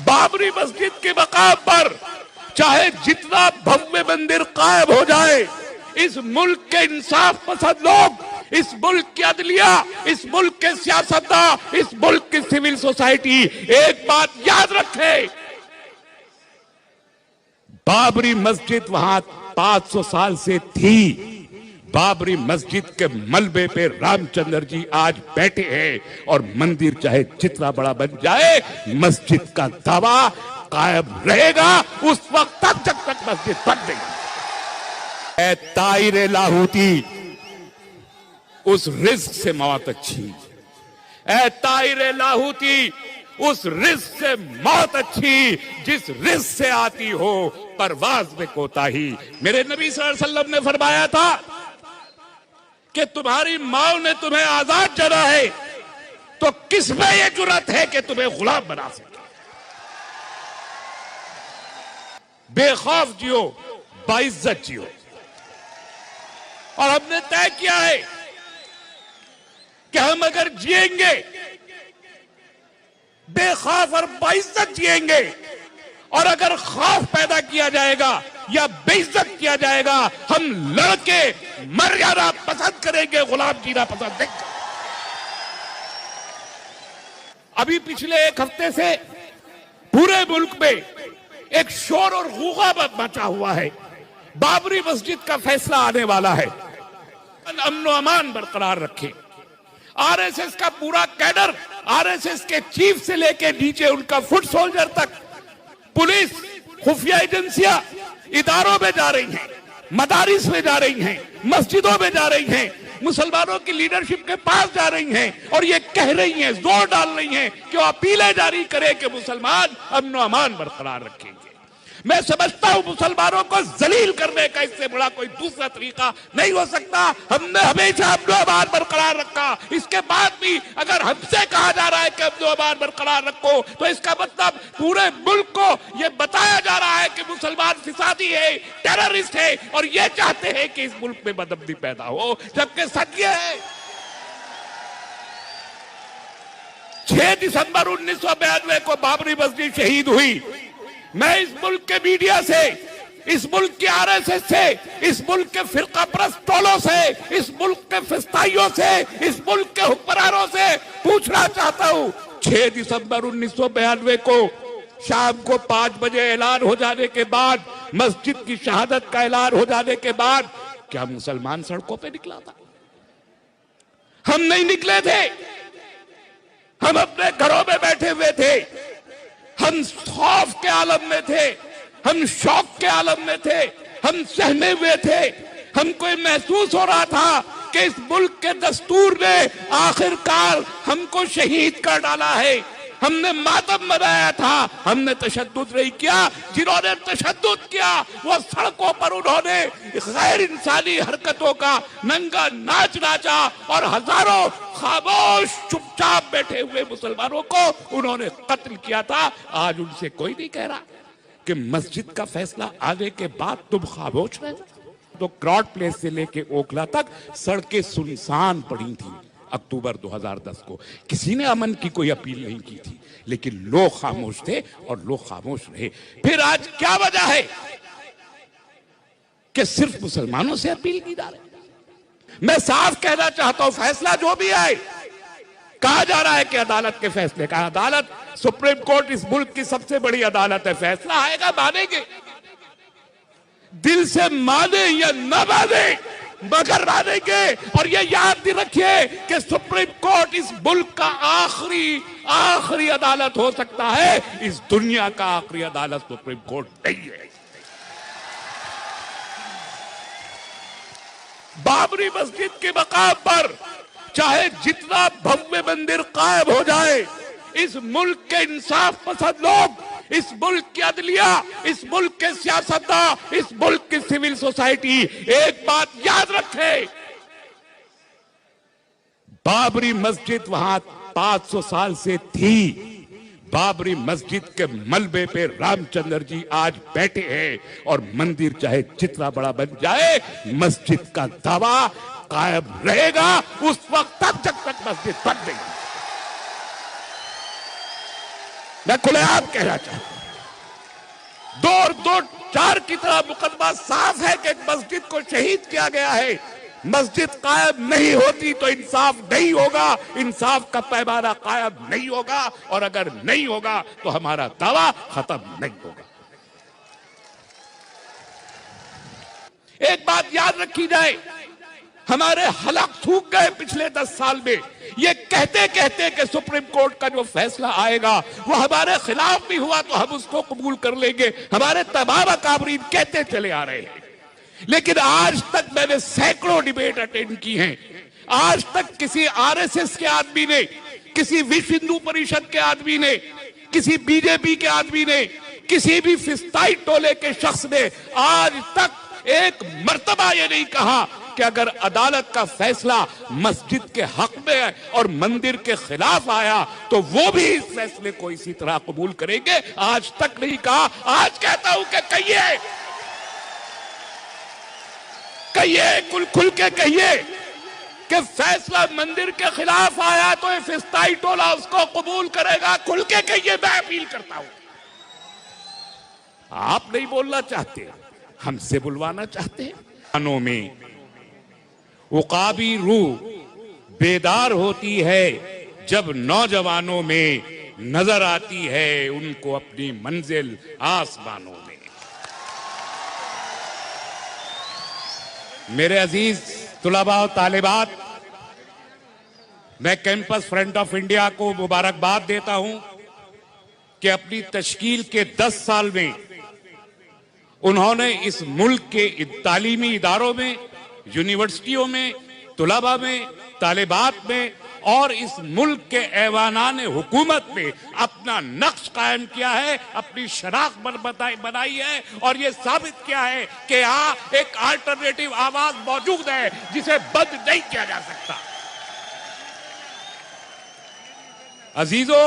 बाबरी मस्जिद के मकाम पर चाहे जितना भव्य मंदिर कायम हो जाए, इस मुल्क के इंसाफ पसंद लोग, इस मुल्क की अदलिया, इस मुल्क के सियासतदान, इस मुल्क की सिविल सोसाइटी एक बात याद रखे, बाबरी मस्जिद वहां 500 साल से थी। बाबरी मस्जिद के मलबे पे रामचंद्र जी आज बैठे हैं और मंदिर चाहे जितना बड़ा बन जाए, मस्जिद का दावा कायम रहेगा उस वक्त तक जब तक मस्जिद बन गई। ए ताहिर लाहौती, उस रिस्क से मौत अच्छी। ए ताहिर लाहौती, उस रिस्क से मौत अच्छी जिस रिस्क से आती हो परवाज में कोताही। मेरे नबी सल्लल्लाहु अलैहि वसल्लम ने फरमाया था कि तुम्हारी मां ने तुम्हें आजाद जना है तो किसमें यह जुर्रत है कि तुम्हें गुलाम बना सके। बेखौफ जियो, बाइज्जत जियो। और हमने तय किया है कि हम अगर जिएंगे बेखौफ और बाइज्जत जिएंगे, और अगर खौफ पैदा किया जाएगा या बेइज्जत किया जाएगा, हम लड़के मर जाना पसंद करेंगे, गुलाम जीना पसंद नहीं। अभी पिछले एक हफ्ते से पूरे मुल्क में एक शोर और गूगा मचा हुआ है। बाबरी मस्जिद का फैसला आने वाला है, अमन व अमान बरकरार रखें। आरएसएस का पूरा कैडर, आरएसएस के चीफ से लेकर नीचे उनका फुट सोल्जर तक, पुलिस, खुफिया एजेंसियां इदारों में जा रही हैं, मदारिस में जा रही हैं, मस्जिदों में जा रही हैं, मुसलमानों की लीडरशिप के पास जा रही हैं और ये कह रही हैं, जोर डाल रही हैं कि वो अपीलें जारी करें कि मुसलमान अमन व अमान बरकरार रखेंगे। मैं समझता हूं मुसलमानों को जलील करने का इससे बड़ा कोई दूसरा तरीका नहीं हो सकता। हमने हमेशा अमन व अमान बरकरार रखा। इसके बाद भी अगर हमसे कहा जा रहा है कि अमन व अमान बरकरार रखो, तो इसका मतलब पूरे मुल्क को यह बताया जा रहा है कि मुसलमान फिसादी है, टेररिस्ट है और ये चाहते हैं कि इस मुल्क में बदअमनी पैदा हो, जबकि सच ये है 6 दिसंबर 1992 को बाबरी मस्जिद शहीद हुई। मैं इस मुल्क के मीडिया से, इस मुल्क के आरएसएस से, इस मुल्क के फिरका परस्त टोलों से, इस मुल्क के फिस्ताइयों से, इस मुल्क के हुक्मरानों से पूछना चाहता हूं, 6 दिसंबर 1992 को शाम को 5 बजे ऐलान हो जाने के बाद, मस्जिद की शहादत का ऐलान हो जाने के बाद, क्या मुसलमान सड़कों पे निकला था? हम नहीं निकले थे। हम अपने घरों में बैठे हुए थे। हम खौफ के आलम में थे, हम शौक के आलम में थे, हम सहमे हुए थे। हमको महसूस हो रहा था कि इस मुल्क के दस्तूर ने आखिरकार हमको शहीद कर डाला है। हमने मातम मनाया था, हमने तशद्दुद नहीं किया। जिन्होंने तशद्दुद किया वो सड़कों पर उन्होंने गैर इंसानी हरकतों का नंगा नाच नाचा और हजारों खामोश चुपचाप बैठे हुए मुसलमानों को उन्होंने कत्ल किया था। आज उनसे कोई नहीं कह रहा कि मस्जिद का फैसला आने के बाद तुम खामोश रहे। तो क्रॉड प्लेस से लेके ओखला तक सड़कें सुनसान पड़ी थी। अक्टूबर 2010 को किसी ने अमन की कोई अपील नहीं की थी, लेकिन लोग खामोश थे और लोग खामोश रहे। फिर आज क्या वजह है कि सिर्फ मुसलमानों से अपील की जा रही? मैं साफ कहना चाहता हूं, फैसला जो भी आए, कहा जा रहा है कि अदालत के फैसले का, अदालत सुप्रीम कोर्ट इस मुल्क की सबसे बड़ी अदालत है, फैसला आएगा मानेंगे। दिल से माने या न माने मगर मानेंगे। और ये याद रखिए कि सुप्रीम कोर्ट इस मुल्क का आखिरी अदालत हो सकता है, इस दुनिया का आखिरी अदालत सुप्रीम कोर्ट नहीं है। बाबरी मस्जिद के मकाम पर चाहे जितना भव्य मंदिर कायम हो जाए, इस मुल्क के इंसाफ पसंद लोग, इस मुल्क की अदलिया, इस मुल्क के सियासतदान, इस मुल्क की सिविल सोसाइटी एक बात याद रखे, बाबरी मस्जिद वहां 500 साल से थी। बाबरी मस्जिद के मलबे पे रामचंद्र जी आज बैठे हैं और मंदिर चाहे जितना बड़ा बन जाए, मस्जिद का दावा कायम रहेगा उस वक्त तक जब तक मस्जिद बन गई। मैं खुलेआम कहना चाहता हूं, 2 और 2 4 की तरह मुकदमा साफ है कि एक मस्जिद को शहीद किया गया है। मस्जिद कायम नहीं होती तो इंसाफ नहीं होगा, इंसाफ का पैमाना कायम नहीं होगा, और अगर नहीं होगा तो हमारा दावा खत्म नहीं होगा। एक बात याद रखी जाए, हमारे हलक सूख गए पिछले 10 साल में ये कहते कहते कि सुप्रीम कोर्ट का जो फैसला आएगा वो हमारे खिलाफ भी हुआ तो हम उसको कबूल कर लेंगे। हमारे तमाम अकाबरीन कहते चले आ रहे हैं, लेकिन आज तक मैंने सैकड़ों डिबेट अटेंड की हैं। आज तक किसी आरएसएस के आदमी ने, किसी विश्व हिंदू परिषद के आदमी ने, किसी बीजेपी के आदमी ने, किसी भी फिस्ताई टोले के शख्स ने आज तक एक मर्तबा ये नहीं कहा कि अगर अदालत का फैसला मस्जिद के हक में और मंदिर के खिलाफ आया तो वो भी इस फैसले को इसी तरह कबूल करेंगे। आज तक नहीं कहा। आज कहता हूं कि कहिए, खुल के कहिए कि फैसला मंदिर के खिलाफ आया तो ये फिस्ताई टोला उसको कबूल करेगा। खुल के कहिए, मैं अपील करता हूं। आप नहीं बोलना चाहते, हमसे बुलवाना चाहते हैं। कानों में उकाबी रूह बेदार होती है जब नौजवानों में नजर आती है उनको अपनी मंजिल आसमानों में। मेरे अजीज तुलबा और तालिबात, मैं कैंपस फ्रंट ऑफ इंडिया को मुबारकबाद देता हूं कि अपनी तश्कील के 10 साल में उन्होंने इस मुल्क के तालीमी इदारों में, यूनिवर्सिटियों में, तुलबा में, तालिबात में और इस मुल्क के ऐवानान हुकूमत में अपना नक्श कायम किया है, अपनी शनाख्त बनाई है और ये साबित किया है कि यहाँ एक अल्टरनेटिव आवाज मौजूद है जिसे बंद नहीं किया जा सकता। अजीजों,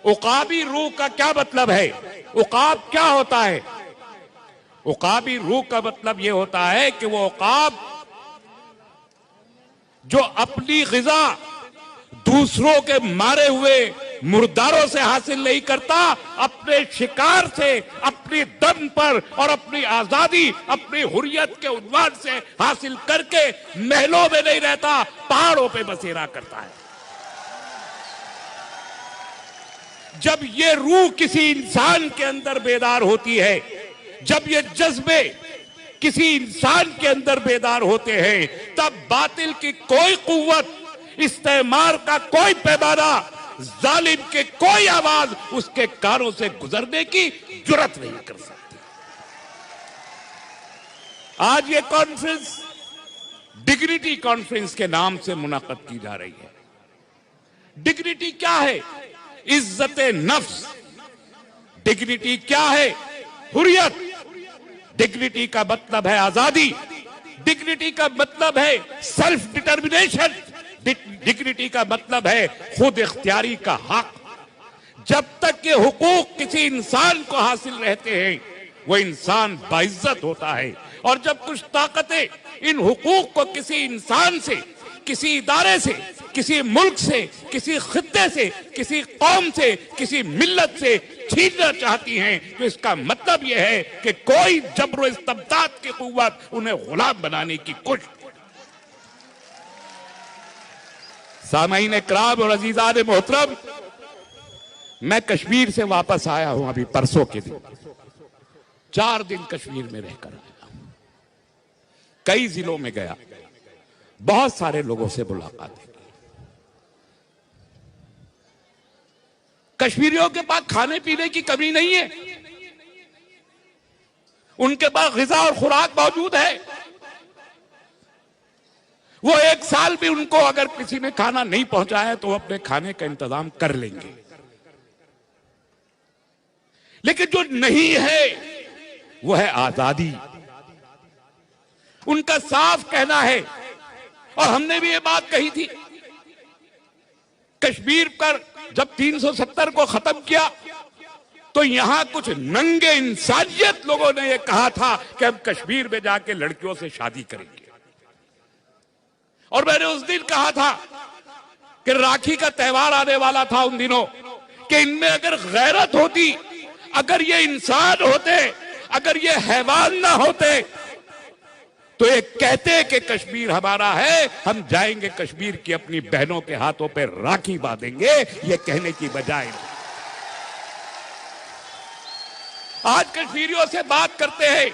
उकाबी रूह का क्या मतलब है? उकाब क्या होता है? उकाबी रूह का मतलब यह होता है कि वो उकाब जो अपनी ग़िज़ा दूसरों के मारे हुए मुर्दारों से हासिल नहीं करता, अपने शिकार से, अपनी दम पर और अपनी आजादी, अपनी हुर्रियत के उन्वान से हासिल करके महलों में नहीं रहता, पहाड़ों पे बसेरा करता है। जब ये रूह किसी इंसान के अंदर बेदार होती है, जब ये जज्बे किसी इंसान के अंदर बेदार होते हैं, तब बातिल की कोई कुव्वत, इस्तेमार का कोई पैमाना, जालिम के कोई आवाज उसके कानों से गुजरने की जुर्रत नहीं कर सकती। आज ये कॉन्फ्रेंस डिग्निटी कॉन्फ्रेंस के नाम से मुनाक़द की जा रही है। डिग्निटी क्या है? इज्जत नफ्स। डिग्निटी क्या है? हुर्रियत। डिग्निटी का मतलब है आजादी। डिग्निटी का मतलब है सेल्फ डिटर्मिनेशन। डिग्निटी का मतलब है खुद इख्तियारी का हक। जब तक ये हुकूक किसी इंसान को हासिल रहते हैं, वो इंसान बाइज्जत होता है। और जब कुछ ताकतें इन हुकूक को किसी इंसान से, किसी इदारे से, किसी मुल्क से, किसी खित्ते से, किसी कौम से, किसी मिल्लत से छीनना चाहती हैं, तो इसका मतलब यह है कि कोई जबर इस्तबदाद की कुव्वत उन्हें गुलाम बनाने की कोशिश। सामाईन इकराम और अजीजान मोहतरम, मैं कश्मीर से वापस आया हूं अभी परसों के दिन। 4 दिन कश्मीर में रहकर आया, कई जिलों में गया, बहुत सारे लोगों से मुलाकात की। कश्मीरियों के पास खाने पीने की कमी नहीं है, उनके पास ग़िज़ा और खुराक मौजूद है। वो 1 साल भी उनको अगर किसी ने खाना नहीं पहुंचाया तो वो अपने खाने का इंतजाम कर लेंगे। लेकिन जो नहीं है वो है आजादी। उनका साफ कहना है, और हमने भी ये बात कही थी, कश्मीर पर जब 370 को खत्म किया तो यहां कुछ नंगे इंसानियत लोगों ने यह कहा था कि हम कश्मीर में जाके लड़कियों से शादी करेंगे। और मैंने उस दिन कहा था कि राखी का त्योहार आने वाला था उन दिनों, कि इनमें अगर गैरत होती, अगर ये इंसान होते, अगर ये हैवान ना होते, तो ये कहते कि कश्मीर हमारा है, हम जाएंगे कश्मीर की अपनी बहनों के हाथों पे राखी बांधेंगे, ये कहने की बजाय। आज कश्मीरियों से बात करते हैं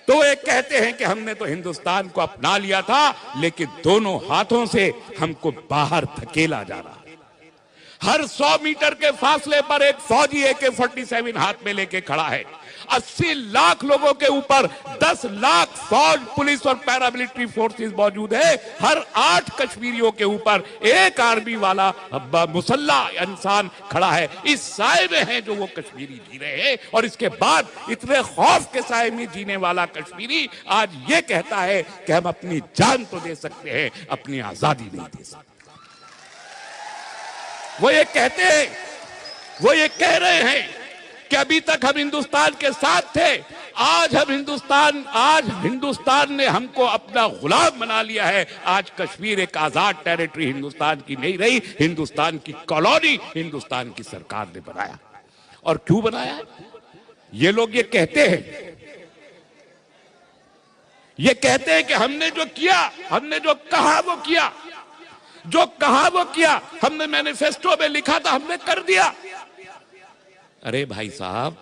तो ये कहते हैं कि हमने तो हिंदुस्तान को अपना लिया था, लेकिन दोनों हाथों से हमको बाहर धकेला जा रहा है। हर 100 मीटर के फासले पर एक फौजी AK-47 हाथ में लेके खड़ा है। 80 लाख लोगों के ऊपर 10 लाख फौज, पुलिस और पैरामिलिट्री फोर्सेस मौजूद है। हर 8 कश्मीरियों के ऊपर एक आर्मी वाला मुसल्ला इंसान खड़ा है। इस साए में है जो वो कश्मीरी जी रहे हैं, और इसके बाद इतने खौफ के साए में जीने वाला कश्मीरी आज ये कहता है कि हम अपनी जान तो दे सकते हैं, अपनी आजादी नहीं दे सकते। वो ये कहते हैं, वो ये कह रहे हैं कि अभी तक हम हिंदुस्तान के साथ थे, आज हिंदुस्तान ने हमको अपना गुलाम बना लिया है। आज कश्मीर एक आजाद टेरिटरी हिंदुस्तान की नहीं रही, हिंदुस्तान की कॉलोनी हिंदुस्तान की सरकार ने बनाया। और क्यों बनाया? ये लोग ये कहते हैं, ये कहते हैं कि हमने जो किया, हमने जो कहा वो किया, जो कहा वो किया, हमने मैनिफेस्टो में लिखा था हमने कर दिया। अरे भाई साहब,